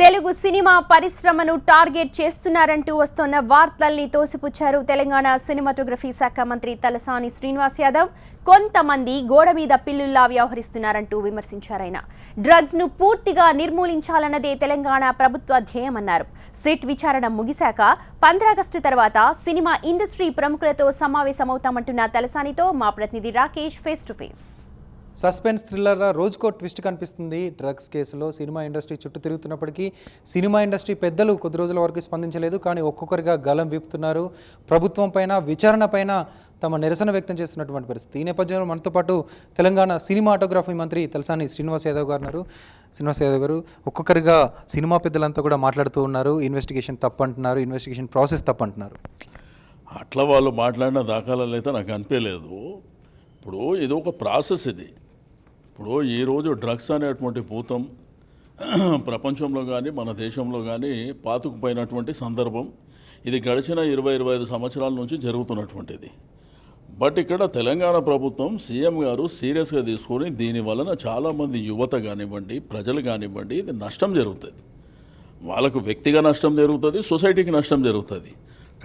Telugu cinema పరిశ్రమను target చేస్తున్నారంటూ వస్తున్న వార్తల్ని తోసిపుచ్చారు తెలంగాణ సినిమాటోగ్రఫీ శాఖ మంత్రి తలసాని శ్రీనివాస్ యాదవ్. కొంతమంది గోడ మీద పిల్లుల్లా వ్యవహరిస్తున్నారంటూ విమర్శించారాయన. డ్రగ్స్ ను పూర్తిగా నిర్మూలించాలన్నదే తెలంగాణ ప్రభుత్వ ధ్యేయమన్నారు. సిట్ విచారణ ముగిశాక 15 ఆగస్టు తర్వాత సినిమా ఇండస్ట్రీ ప్రముఖులతో సమావేశమవుతామంటున్న తలసానితో మా ప్రతినిధి Rakesh face to face. Suspense thriller రోజుకో ట్విస్ట్ కనిపిస్తుంది. డ్రగ్స్ కేసులో సినిమా ఇండస్ట్రీ చుట్టూ తిరుగుతున్నప్పటికీ సినిమా ఇండస్ట్రీ పెద్దలు కొద్ది రోజుల వరకు స్పందించలేదు. కానీ ఒక్కొక్కరిగా గలం విప్పుతున్నారు. ప్రభుత్వం పైన విచారణ పైన తమ నిరసన వ్యక్తం చేస్తున్నటువంటి పరిస్థితి. ఈ నేపథ్యంలో మనతో పాటు తెలంగాణ సినిమాటోగ్రఫీ మంత్రి తలసాని శ్రీనివాస్ యాదవ్ గారు ఉన్నారు. శ్రీనివాస్ యాదవ్ గారు, ఒక్కొక్కరిగా సినిమా పెద్దలంతా కూడా మాట్లాడుతూ ఉన్నారు. ఇన్వెస్టిగేషన్ తప్పంటున్నారు, ఇన్వెస్టిగేషన్ ప్రాసెస్ తప్పంటున్నారు. అట్లా వాళ్ళు మాట్లాడిన దాఖలాలు అయితే నాకు అనిపించలేదు. ఇప్పుడు ఇది ఒక ప్రాసెస్. ఇది ఇప్పుడు ఈరోజు డ్రగ్స్ అనేటువంటి భూతం ప్రపంచంలో కానీ మన దేశంలో కానీ పాతుకుపోయినటువంటి సందర్భం. ఇది గడిచిన 20-25 సంవత్సరాల నుంచి జరుగుతున్నటువంటిది. బట్ ఇక్కడ తెలంగాణ ప్రభుత్వం సీఎం గారు సీరియస్గా తీసుకొని దీని వలన చాలామంది యువత కానివ్వండి, ప్రజలు కానివ్వండి, ఇది నష్టం జరుగుతుంది. వాళ్ళకు వ్యక్తిగా నష్టం జరుగుతుంది, సొసైటీకి నష్టం జరుగుతుంది.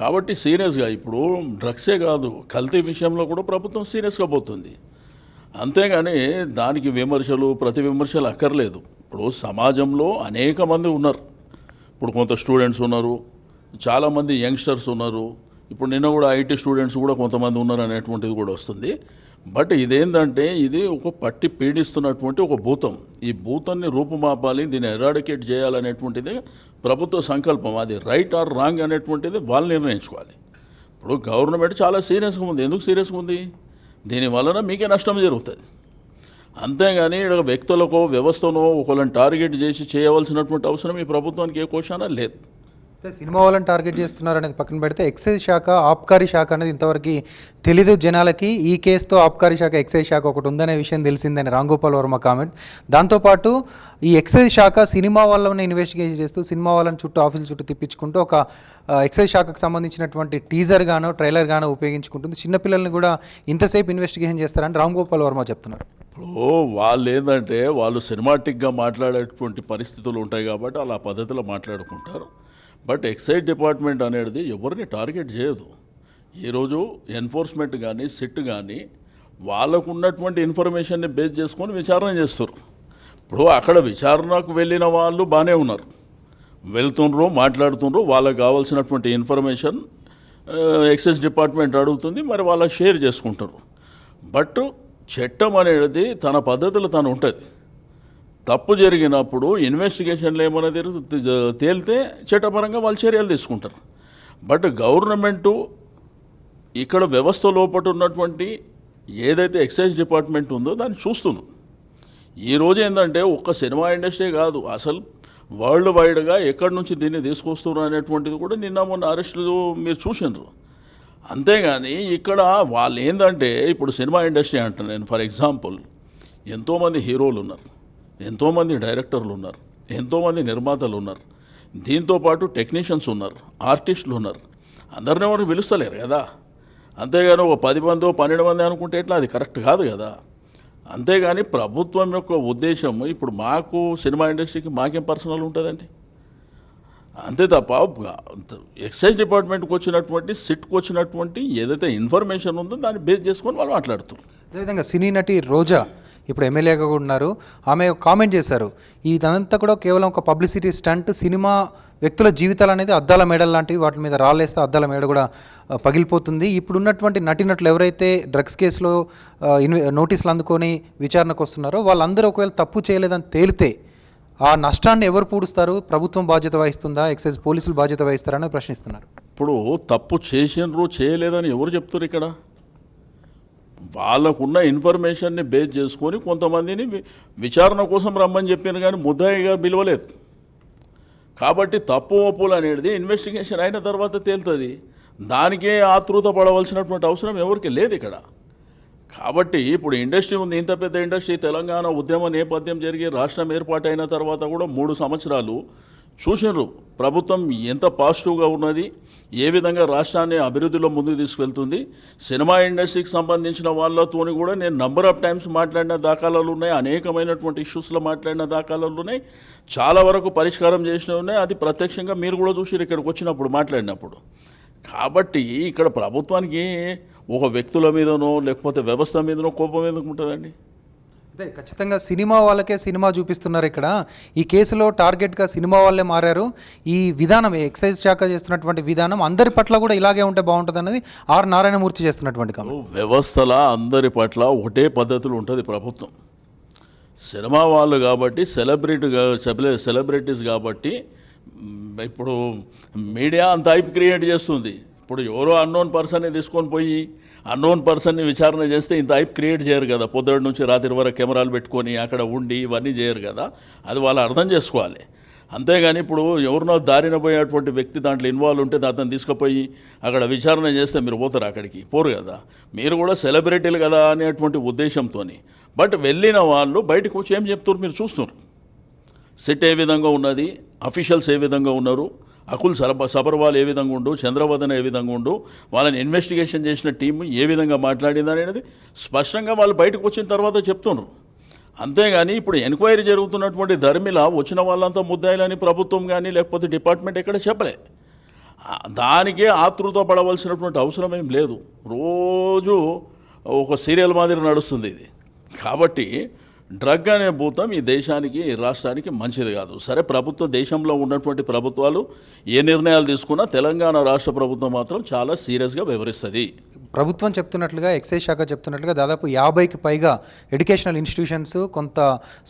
కాబట్టి సీరియస్గా ఇప్పుడు డ్రగ్సే కాదు, కల్తీ విషయంలో కూడా ప్రభుత్వం సీరియస్గా పోతుంది. అంతేగాని దానికి విమర్శలు ప్రతి విమర్శలు అక్కర్లేదు. ఇప్పుడు సమాజంలో అనేక మంది ఉన్నారు. ఇప్పుడు కొంత స్టూడెంట్స్ ఉన్నారు, చాలామంది యంగ్స్టర్స్ ఉన్నారు. ఇప్పుడు నిన్న కూడా ఐటీ స్టూడెంట్స్ కూడా కొంతమంది ఉన్నారు అనేటువంటిది కూడా వస్తుంది. బట్ ఇదేంటంటే ఇది ఒక పట్టి పీడిస్తున్నటువంటి ఒక భూతం. ఈ భూతాన్ని రూపుమాపాలి, దీన్ని ఎరాడికేట్ చేయాలనేటువంటిది ప్రభుత్వ సంకల్పం. అది రైట్ ఆర్ రాంగ్ అనేటువంటిది వాళ్ళు నిర్ణయించుకోవాలి. ఇప్పుడు గవర్నమెంట్ చాలా సీరియస్గా ఉంది. ఎందుకు సీరియస్గా ఉంది? దీని వలన మీకే నష్టం జరుగుతుంది. అంతేగాని ఇక్కడ వ్యక్తులకో వ్యవస్థనో ఒకళ్ళని టార్గెట్ చేసి చేయవలసినటువంటి అవసరం ఈ ప్రభుత్వానికి ఏ క్వశ్చన్ లేదు. సినిమా వాళ్ళని టార్గెట్ చేస్తున్నారు అనేది పక్కన పెడితే ఎక్సైజ్ శాఖ, ఆబ్కారీ శాఖ అనేది ఇంతవరకు తెలీదు జనాలకి. ఈ కేసుతో ఆబ్కారీ శాఖ, ఎక్సైజ్ శాఖ ఒకటి ఉందనే విషయం తెలిసిందని రాంగోపాల్ వర్మ కామెంట్. దాంతోపాటు ఈ ఎక్సైజ్ శాఖ సినిమా వాళ్ళని ఇన్వెస్టిగేషన్ చేస్తూ సినిమా వాళ్ళని చుట్టూ ఆఫీసుల చుట్టూ తిప్పించుకుంటూ ఒక ఎక్సైజ్ శాఖకు సంబంధించినటువంటి టీజర్ గానో ట్రైలర్ గానో ఉపయోగించుకుంటుంది. చిన్నపిల్లల్ని కూడా ఇంతసేపు ఇన్వెస్టిగేషన్ చేస్తారని రాంగోపాల్ వర్మ చెప్తున్నారు. ఇప్పుడు వాళ్ళు ఏంటంటే వాళ్ళు సినిమాటిక్గా మాట్లాడేటువంటి పరిస్థితులు ఉంటాయి కాబట్టి అలా పద్ధతిలో మాట్లాడుకుంటారు. బట్ ఎక్సైజ్ డిపార్ట్మెంట్ అనేది ఎవరిని టార్గెట్ చేయదు. ఈరోజు ఎన్ఫోర్స్మెంట్ కానీ సిట్ కానీ వాళ్ళకు ఉన్నటువంటి ఇన్ఫర్మేషన్ని బేస్ చేసుకొని విచారణ చేస్తారు. ఇప్పుడు అక్కడ విచారణకు వెళ్ళిన వాళ్ళు బాగానే ఉన్నారు, వెళ్తుండ్రు, మాట్లాడుతుండ్రు. వాళ్ళకు కావాల్సినటువంటి ఇన్ఫర్మేషన్ ఎక్సైజ్ డిపార్ట్మెంట్ అడుగుతుంది, మరి వాళ్ళకి షేర్ చేసుకుంటారు. బట్ చట్టం అనేది తన పద్ధతులు తను ఉంటుంది. తప్పు జరిగినప్పుడు ఇన్వెస్టిగేషన్లు ఏమైనా తేలితే చట్టపరంగా వాళ్ళు చర్యలు తీసుకుంటారు. బట్ గవర్నమెంటు ఇక్కడ వ్యవస్థ లోపల ఉన్నటువంటి ఏదైతే ఎక్సైజ్ డిపార్ట్మెంట్ ఉందో దాన్ని చూస్తున్నాం. ఈరోజు ఏంటంటే ఒక్క సినిమా ఇండస్ట్రీ కాదు, అసలు వరల్డ్ వైడ్గా ఎక్కడి నుంచి దీన్ని తీసుకొస్తున్నారు అనేటువంటిది కూడా నిన్న మొన్న అరెస్టులు మీరు చూసినారు. అంతేగాని ఇక్కడ వాళ్ళు ఏంటంటే ఇప్పుడు సినిమా ఇండస్ట్రీ అంటాను నేను. ఫర్ ఎగ్జాంపుల్ ఎంతోమంది హీరోలు ఉన్నారు, ఎంతోమంది డైరెక్టర్లు ఉన్నారు, ఎంతోమంది నిర్మాతలు ఉన్నారు, దీంతోపాటు టెక్నీషియన్స్ ఉన్నారు, ఆర్టిస్టులు ఉన్నారు. అందరినీ ఎవరు పిలుస్తలేరు కదా. అంతేగాని ఒక 10 మందో 12 మంది అనుకుంటే ఎట్లా? అది కరెక్ట్ కాదు కదా. అంతేగాని ప్రభుత్వం యొక్క ఉద్దేశం ఇప్పుడు మాకు సినిమా ఇండస్ట్రీకి మాకేం పర్సనల్ ఉంటుందండి. అంతే తప్ప ఎక్సైజ్ డిపార్ట్మెంట్కి వచ్చినటువంటి సిట్కి వచ్చినటువంటి ఏదైతే ఇన్ఫర్మేషన్ ఉందో దాన్ని బేస్ చేసుకొని వాళ్ళు మాట్లాడుతున్నారు. అదేవిధంగా సినీ నటి రోజా ఇప్పుడు ఎమ్మెల్యేగా కూడా ఉన్నారు. ఆమె కామెంట్ చేశారు, ఇదంతా కూడా కేవలం ఒక పబ్లిసిటీ స్టంట్. సినిమా వ్యక్తుల జీవితాలు అనేది అద్దాల మేడలు లాంటివి, వాటి మీద రాళ్ళేస్తే అద్దాల మేడ కూడా పగిలిపోతుంది. ఇప్పుడు ఉన్నటువంటి నటినట్లు ఎవరైతే డ్రగ్స్ కేసులో నోటీసులు అందుకొని విచారణకు వస్తున్నారో వాళ్ళందరూ ఒకవేళ తప్పు చేయలేదని తేలితే ఆ నష్టాన్ని ఎవరు పూడుస్తారు? ప్రభుత్వం బాధ్యత వహిస్తుందా, ఎక్సైజ్ పోలీసులు బాధ్యత వహిస్తారని ప్రశ్నిస్తున్నారు. ఇప్పుడు తప్పు చేసినరు చేయలేదని ఎవరు చెప్తారు? ఇక్కడ వాళ్ళకున్న ఇన్ఫర్మేషన్ని బేస్ చేసుకొని కొంతమందిని విచారణ కోసం రమ్మని చెప్పాను, కానీ ముద్దాయిగా పిలవలేదు. కాబట్టి తప్పు ఒప్పులు అనేది ఇన్వెస్టిగేషన్ అయిన తర్వాత తేలుతుంది. దానికే ఆతృత పడవలసినటువంటి అవసరం ఎవరికి లేదు ఇక్కడ. కాబట్టి ఇప్పుడు ఇండస్ట్రీ ఉంది, ఇంత పెద్ద ఇండస్ట్రీ. తెలంగాణ ఉద్యమ నేపథ్యం జరిగి రాష్ట్రం ఏర్పాటైన తర్వాత కూడా 3 సంవత్సరాలు చూసినారు ప్రభుత్వం ఎంత పాజిటివ్గా ఉన్నది, ఏ విధంగా రాష్ట్రాన్ని అభివృద్ధిలో ముందుకు తీసుకెళ్తుంది. సినిమా ఇండస్ట్రీకి సంబంధించిన వాళ్ళతోని కూడా నేను నంబర్ ఆఫ్ టైమ్స్ మాట్లాడిన దాఖలాలు ఉన్నాయి, అనేకమైనటువంటి ఇష్యూస్లో మాట్లాడిన దాఖలాలు ఉన్నాయి, చాలా వరకు పరిష్కారం చేసినవి ఉన్నాయి. అది ప్రత్యక్షంగా మీరు కూడా చూసి ఇక్కడికి వచ్చినప్పుడు మాట్లాడినప్పుడు. కాబట్టి ఇక్కడ ప్రభుత్వానికి ఒక వ్యక్తుల మీదనో లేకపోతే వ్యవస్థ మీదనో కోపం ఎందుకు ఉంటుందండి? అదే ఖచ్చితంగా సినిమా వాళ్ళకే సినిమా చూపిస్తున్నారు. ఇక్కడ ఈ కేసులో టార్గెట్గా సినిమా వాళ్ళే మారారు. ఈ విధానం ఎక్సైజ్ శాఖ చేస్తున్నటువంటి విధానం అందరి పట్ల కూడా ఇలాగే ఉంటే బాగుంటుంది అన్నది ఆర్ నారాయణమూర్తి చేస్తున్నటువంటి కామెంట్. వ్యవస్థల అందరి పట్ల ఒకటే పద్ధతులు ఉంటుంది ప్రభుత్వం. సినిమా వాళ్ళు కాబట్టి సెలబ్రిటీస్ కాబట్టి ఇప్పుడు మీడియా అంత హైప్ క్రియేట్ చేస్తుంది. ఇప్పుడు ఎవరో అన్నోన్ పర్సన్ని తీసుకొని పోయి అన్నోన్ పర్సన్ని విచారణ చేస్తే ఇంత హైప్ క్రియేట్ చేయరు కదా. పొద్దుటి నుంచి రాత్రి వరకు కెమెరాలు పెట్టుకొని అక్కడ ఉండి ఇవన్నీ చేయరు కదా. అది వాళ్ళు అర్థం చేసుకోవాలి. అంతేగాని ఇప్పుడు ఎవరినో దారిన పోయేటువంటి వ్యక్తి దాంట్లో ఇన్వాల్వ్ ఉంటే అతను తీసుకుపోయి అక్కడ విచారణ చేస్తే మీరు పోతారు, అక్కడికి పోరు కదా. మీరు కూడా సెలబ్రిటీలు కదా అనేటువంటి ఉద్దేశంతో. బట్ వెళ్ళిన వాళ్ళు బయటకు వచ్చి ఏం చెప్తారు మీరు చూస్తున్నారు. సెట్ ఏ విధంగా ఉన్నది, అఫీషియల్స్ ఏ విధంగా ఉన్నారు, అకుల్ సబర్వాల్ ఏ విధంగా ఉండు, చంద్రవదన్ ఏ విధంగా ఉండు, వాళ్ళని ఇన్వెస్టిగేషన్ చేసిన టీం ఏ విధంగా మాట్లాడింది అనేది స్పష్టంగా వాళ్ళు బయటకు వచ్చిన తర్వాత చెప్తున్నారు. అంతేగాని ఇప్పుడు ఎంక్వైరీ జరుగుతున్నటువంటి ధర్మిలా వచ్చిన వాళ్ళంతా ముద్దాయిలని ప్రభుత్వం కానీ లేకపోతే డిపార్ట్మెంట్ ఎక్కడ చెప్పలే. దానికే ఆతృత పడవలసినటువంటి అవసరం ఏం లేదు. రోజు ఒక సీరియల్ మాదిరి నడుస్తుంది ఇది. కాబట్టి డ్రగ్ అనే భూతం ఈ దేశానికి ఈ రాష్ట్రానికి మంచిది కాదు. సరే, దేశంలో ఉన్నటువంటి ప్రభుత్వాలు ఏ నిర్ణయాలు తీసుకున్నా తెలంగాణ రాష్ట్ర ప్రభుత్వం మాత్రం చాలా సీరియస్గా వ్యవహరిస్తుంది. ప్రభుత్వం చెప్తున్నట్లుగా ఎక్సైజ్ శాఖ చెప్తున్నట్లుగా దాదాపు 50కి పైగా ఎడ్యుకేషనల్ ఇన్స్టిట్యూషన్స్, కొంత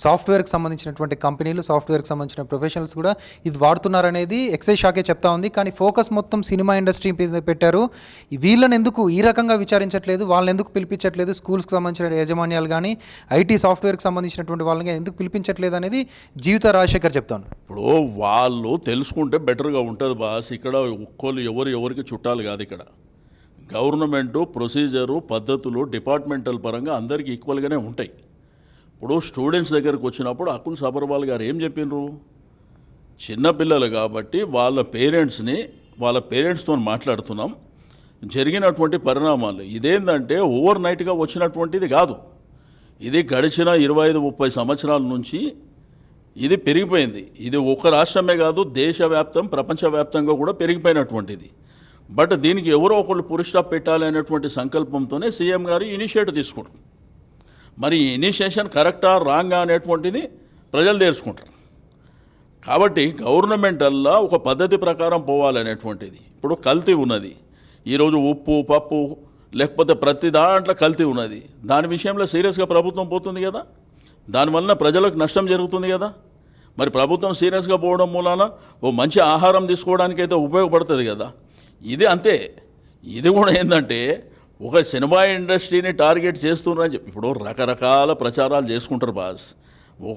సాఫ్ట్వేర్కి సంబంధించినటువంటి కంపెనీలు, సాఫ్ట్వేర్కి సంబంధించిన ప్రొఫెషనల్స్ కూడా ఇది వాడుతున్నారనేది ఎక్సైజ్ శాఖే చెప్తా ఉంది. కానీ ఫోకస్ మొత్తం సినిమా ఇండస్ట్రీ మీద పెట్టారు. వీళ్ళని ఎందుకు ఈ రకంగా విచారించట్లేదు, వాళ్ళని ఎందుకు పిలిపించట్లేదు, స్కూల్స్కి సంబంధించిన యాజమాన్యాలు కానీ ఐటీ సాఫ్ట్వేర్కి సంబంధించినటువంటి వాళ్ళని ఎందుకు పిలిపించట్లేదు అనేది జీవిత రాజశేఖర్ చెప్తాను. ఇప్పుడు వాళ్ళు తెలుసుకుంటే బెటర్గా ఉంటుంది బాస్. ఇక్కడ ఒక్కోళ్ళు ఎవరికి చుట్టాలు కాదు. ఇక్కడ గవర్నమెంటు ప్రొసీజరు పద్ధతులు డిపార్ట్మెంటల్ పరంగా అందరికీ ఈక్వల్గానే ఉంటాయి. ఇప్పుడు స్టూడెంట్స్ దగ్గరకు వచ్చినప్పుడు అకుల్ సబర్వాల్ గారు ఏం చెప్పినారు, చిన్నపిల్లలు కాబట్టి వాళ్ళ పేరెంట్స్తో మాట్లాడుతున్నాం, జరిగినటువంటి పరిణామాలు ఇదేంటంటే ఓవర్ నైట్గా వచ్చినటువంటిది కాదు. ఇది గడిచిన 25-30 సంవత్సరాల నుంచి ఇది పెరిగిపోయింది. ఇది ఒక రాష్ట్రమే కాదు, దేశవ్యాప్తం ప్రపంచవ్యాప్తంగా కూడా పెరిగిపోయినటువంటిది. బట్ దీనికి ఎవరో ఒకళ్ళు పురి స్టాప్ పెట్టాలి అనేటువంటి సంకల్పంతోనే సీఎం గారు ఇనిషియేటివ్ తీసుకుంటారు. మరి ఇనిషియేషన్ కరెక్టా రాంగా అనేటువంటిది ప్రజలు తెలుసుకుంటారు. కాబట్టి గవర్నమెంట్ అల్లా ఒక పద్ధతి ప్రకారం పోవాలనేటువంటిది. ఇప్పుడు కల్తీ ఉన్నది, ఈరోజు ఉప్పు పప్పు లేకపోతే ప్రతి దాంట్లో కల్తీ ఉన్నది. దాని విషయంలో సీరియస్గా ప్రభుత్వం పోతుంది కదా, దానివల్ల ప్రజలకు నష్టం జరుగుతుంది కదా. మరి ప్రభుత్వం సీరియస్గా పోవడం మూలాన ఓ మంచి ఆహారం తీసుకోవడానికి అయితే ఉపయోగపడుతుంది కదా. ఇది అంతే. ఇది కూడా ఏంటంటే ఒక సినిమా ఇండస్ట్రీని టార్గెట్ చేస్తున్నారని చెప్పి ఇప్పుడు రకరకాల ప్రచారాలు చేసుకుంటారు బాస్.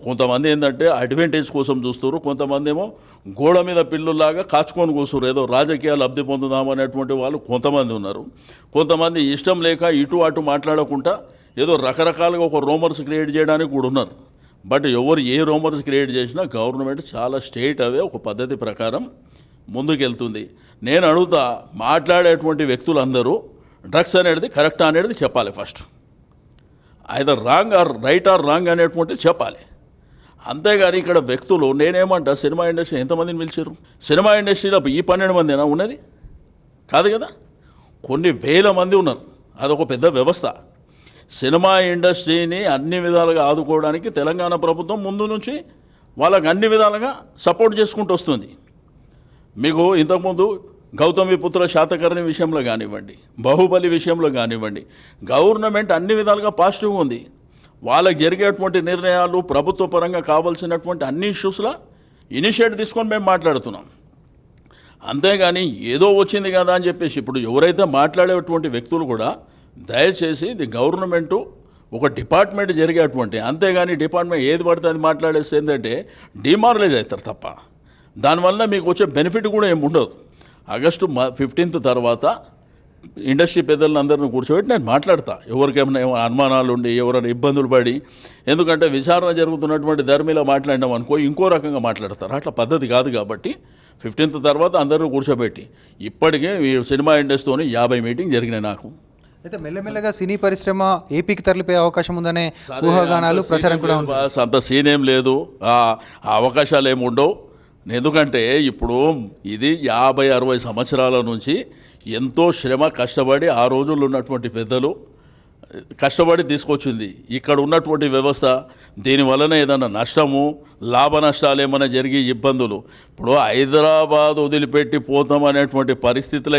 కొంతమంది ఏంటంటే అడ్వాంటేజ్ కోసం చూస్తారు, కొంతమంది ఏమో గోడ మీద పిల్లులాగా కాచుకొని కూర్చున్నారు, ఏదో రాజకీయాలు లబ్ధి పొందుదామనేటువంటి వాళ్ళు కొంతమంది ఉన్నారు. కొంతమంది ఇష్టం లేక ఇటు అటు మాట్లాడకుండా ఏదో రకరకాలుగా ఒక రూమర్స్ క్రియేట్ చేయడానికి కూడా ఉన్నారు. బట్ ఎవరు ఏ రూమర్స్ క్రియేట్ చేసినా గవర్నమెంట్ చాలా స్ట్రెయిట్ అవే ఒక పద్ధతి ప్రకారం ముందుకెళ్తుంది. నేను అడుగుతా, మాట్లాడేటువంటి వ్యక్తులందరూ డ్రగ్స్ అనేది కరెక్ట్ అనేది చెప్పాలి. First either wrong or right or wrong అనేటువంటిది చెప్పాలి. అంతేగాని ఇక్కడ వ్యక్తులు నేనేమంటా, సినిమా ఇండస్ట్రీ ఎంతమందిని పిలిచారు? సినిమా ఇండస్ట్రీలో ఈ 12 మందినా ఉన్నది కాదు కదా, కొన్ని వేల మంది ఉన్నారు. అదొక పెద్ద వ్యవస్థ. సినిమా ఇండస్ట్రీని అన్ని విధాలుగా ఆదుకోవడానికి తెలంగాణ ప్రభుత్వం ముందు నుంచి వాళ్ళకి అన్ని విధాలుగా సపోర్ట్ చేసుకుంటూ వస్తుంది. మీకు ఇంతకుముందు గౌతమిపుత్ర శాతకర్ణి విషయంలో కానివ్వండి, బాహుబలి విషయంలో కానివ్వండి, గవర్నమెంట్ అన్ని విధాలుగా పాజిటివ్గా ఉంది. వాళ్ళకి జరిగేటువంటి నిర్ణయాలు ప్రభుత్వ పరంగా కావాల్సినటువంటి అన్ని ఇష్యూస్లో ఇనిషియేటివ్ తీసుకొని మేము మాట్లాడుతున్నాం. అంతేగాని ఏదో వచ్చింది కదా అని చెప్పేసి ఇప్పుడు ఎవరైతే మాట్లాడేటువంటి వ్యక్తులు కూడా దయచేసి ఇది గవర్నమెంటు ఒక డిపార్ట్మెంట్ జరిగేటువంటి, అంతేగాని డిపార్ట్మెంట్ ఏది పడితే అది మాట్లాడేస్తే ఏంటంటే డిమారలైజ్ అవుతారు తప్ప దానివల్ల మీకు వచ్చే బెనిఫిట్ కూడా ఏమి ఉండదు. ఆగస్టు 15 తర్వాత ఇండస్ట్రీ పెద్దలను అందరిని కూర్చోబెట్టి నేను మాట్లాడతా, ఎవరికేమైనా అనుమానాలు ఉండి ఎవరైనా ఇబ్బందులు పడి. ఎందుకంటే విచారణ జరుగుతున్నటువంటి ధర్మిలో మాట్లాడినాం అనుకో ఇంకో రకంగా మాట్లాడతారు, అట్లా పద్ధతి కాదు. కాబట్టి 15th తర్వాత అందరిని కూర్చోబెట్టి ఇప్పటికే ఈ సినిమా ఇండస్ట్రీతోని 50 మీటింగ్ జరిగినాయి నాకు. అయితే మెల్లమెల్లగా సినీ పరిశ్రమ ఏపీకి తరలిపోయే అవకాశం ఉందనే ఊహాగానాలు ప్రచారం కూడా ఉంది. అంత సీన్ ఏం లేదు, ఆ అవకాశాలు ఏమి ఉండవు. ఎందుకంటే ఇప్పుడు ఇది 50-60 సంవత్సరాల నుంచి ఎంతో శ్రమ కష్టపడి ఆ రోజుల్లో ఉన్నటువంటి పెద్దలు కష్టపడి తీసుకొచ్చింది ఇక్కడ ఉన్నటువంటి వ్యవస్థ. దీనివలన ఏదైనా నష్టము లాభ నష్టాలు ఏమైనా జరిగి ఇబ్బందులు, ఇప్పుడు హైదరాబాద్ వదిలిపెట్టి పోతాం అనేటువంటి పరిస్థితులు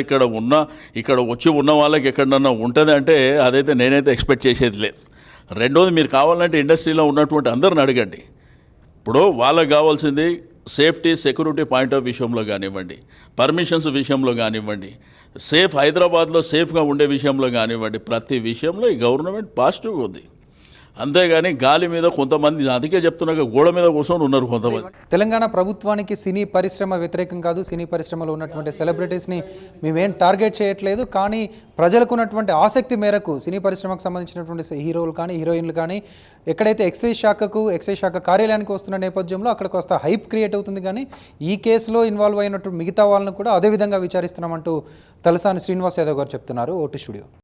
ఇక్కడ వచ్చి ఉన్న వాళ్ళకి ఎక్కడన్నా ఉంటుంది అంటే అదైతే నేనైతే ఎక్స్పెక్ట్ చేసేది లేదు. రెండోది, మీరు కావాలంటే ఇండస్ట్రీలో ఉన్నటువంటి అందరిని అడగండి. ఇప్పుడు వాళ్ళకి కావాల్సింది సేఫ్టీ సెక్యూరిటీ పాయింట్ ఆఫ్ విషయంలో కానివ్వండి, పర్మిషన్స్ విషయంలో కానివ్వండి, హైదరాబాద్లో సేఫ్గా ఉండే విషయంలో కానివ్వండి, ప్రతి విషయంలో ఈ గవర్నమెంట్ పాజిటివ్గా ఉంది. అంతేగాని గాలి మీద కొంతమంది, అందుకే చెప్తున్నాక గోడ మీద కూర్చొని ఉన్నారు కొంతమంది. తెలంగాణ ప్రభుత్వానికి సినీ పరిశ్రమ వ్యతిరేకం కాదు, సినీ పరిశ్రమలో ఉన్నటువంటి సెలబ్రిటీస్ని మేమేం టార్గెట్ చేయట్లేదు, కానీ ప్రజలకు ఉన్నటువంటి ఆసక్తి మేరకు సినీ పరిశ్రమకు సంబంధించినటువంటి హీరోలు కానీ హీరోయిన్లు కానీ ఎక్కడైతే ఎక్సైజ్ శాఖ కార్యాలయానికి వస్తున్న నేపథ్యంలో అక్కడికి వస్తే హైప్ క్రియేట్ అవుతుంది. కానీ ఈ కేసులో ఇన్వాల్వ్ అయినట్టు మిగతా వాళ్ళని కూడా అదేవిధంగా విచారిస్తున్నామంటూ తలసాని శ్రీనివాస్ యాదవ్ గారు చెప్తున్నారు. Vote studio.